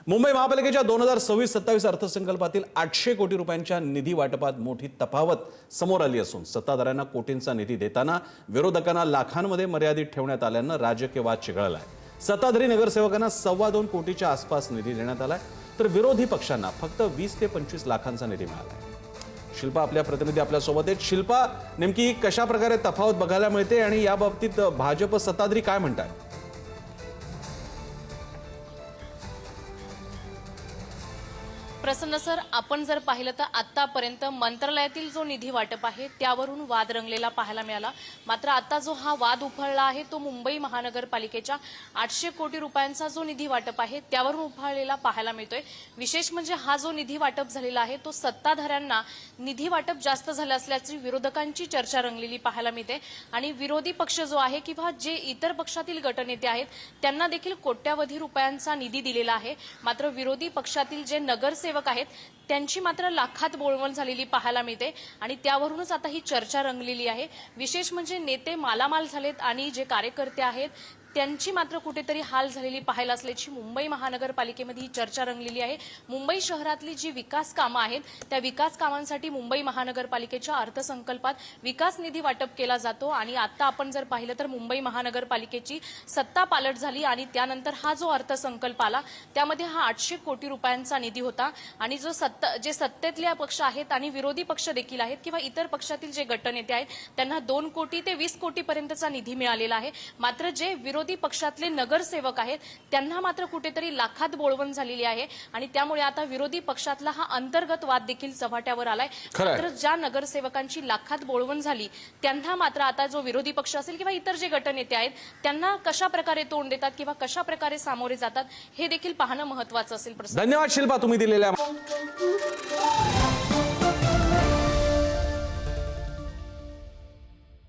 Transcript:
मुंबई महापालिकेच्या 2026-27 अर्थसंकल्पातील 800 कोटी रुपयांच्या निधी वाटपात मोठी तफावत समोर आली असून सत्ताधाऱ्यांना कोटींचा निधी देताना विरोधकांना लाखांमध्ये मर्यादित ठेवण्यात आल्यानं राजकीय वाद चिघळला आहे। सत्ताधारी नगरसेवकांना 2.25 कोटीच्या आसपास निधी देण्यात आलाय, तर विरोधी पक्षांना फक्त 20 ते 25 लाखांचा निधी मिळाला आहे। शिल्पा, आपल्या प्रतिनिधी आपल्या सोबत आहेत। शिल्पा, नेमकी कशा प्रकारे तफावत बघायला मिळते आणि या बाबतीत भाजप सत्ताधारी काय म्हणतात? प्रसन्न सर, आपण जर पाहिलं तर आतापर्यंत मंत्रालयातील जो निधी वाटप आहे त्यावरून वाद रंगलेला पाहायला मिळाला। मात्र आता जो हा वाद उफाळला आहे तो मुंबई महानगरपालिकेच्या 800 कोटी रुपयांचा जो निधी वाटप आहे त्यावरून उफाळलेला पाहायला मिळतोय। विशेष म्हणजे हा जो निधी वाटप झालेला आहे तो सत्ताधाऱ्यांना निधी वाटप जास्त झालं असल्याची विरोधकांची चर्चा रंगलेली पाहायला मिळते आणि विरोधी पक्ष जो आहे किंवा जे इतर पक्षातील गटनेते आहेत त्यांना देखील कोट्यावधी रुपयांचा निधी दिलेला आहे। मात्र विरोधी पक्षातील जे नगरसेवक आहेत त्यांची मात्र लाखात बोलवण झालेली पाहायला मिळते आणि त्यावरूनच आता ही चर्चा रंगलेली आहे। विशेष म्हणजे नेते मालामाल झालेत आणि जे कार्यकर्ते आहेत त्यांची मात्र कुठेतरी हाल झालेली पाहायला असल्याची मुंबई महानगरपालिकेमध्ये ही चर्चा रंगलेली आहे। मुंबई शहरातली जी विकास कामं आहेत त्या विकास कामांसाठी मुंबई महानगरपालिकेच्या अर्थसंकल्पात विकास निधी वाटप केला जातो आणि आता आपण जर पाहिलं तर मुंबई महानगरपालिकेची सत्ता पालट झाली आणि त्यानंतर हा जो अर्थसंकल्प आला त्यामध्ये हा 800 कोटी रुपयांचा निधी होता आणि जे सत्तेतले पक्ष आहेत आणि विरोधी पक्ष देखील आहेत किंवा इतर पक्षातील जे गटनेते आहेत त्यांना 2 कोटी ते 20 कोटी पर्यंतचा निधी मिळालेला आहे। मात्र जे विरोधी पक्षातले नगरसेवक आहेत त्यांना मात्र कुठेतरी लाखात बोलवण झालेली आहे आणि त्यामुळे आता विरोधी पक्षातला हा अंतर्गत वाद देखील चव्हाट्यावर आलाय। मात्र ज्या नगरसेवकांची लाखात बोलवण झाली त्यांना मात्र आता जो विरोधी पक्ष असेल किंवा इतर जे गटनेते आहेत त्यांना कशा प्रकारे तोंड देतात किंवा कशा प्रकारे सामोरे जातात हे देखील पाहणं महत्त्वाचं असेल। धन्यवाद शिल्पा, तुम्ही दिलेल्या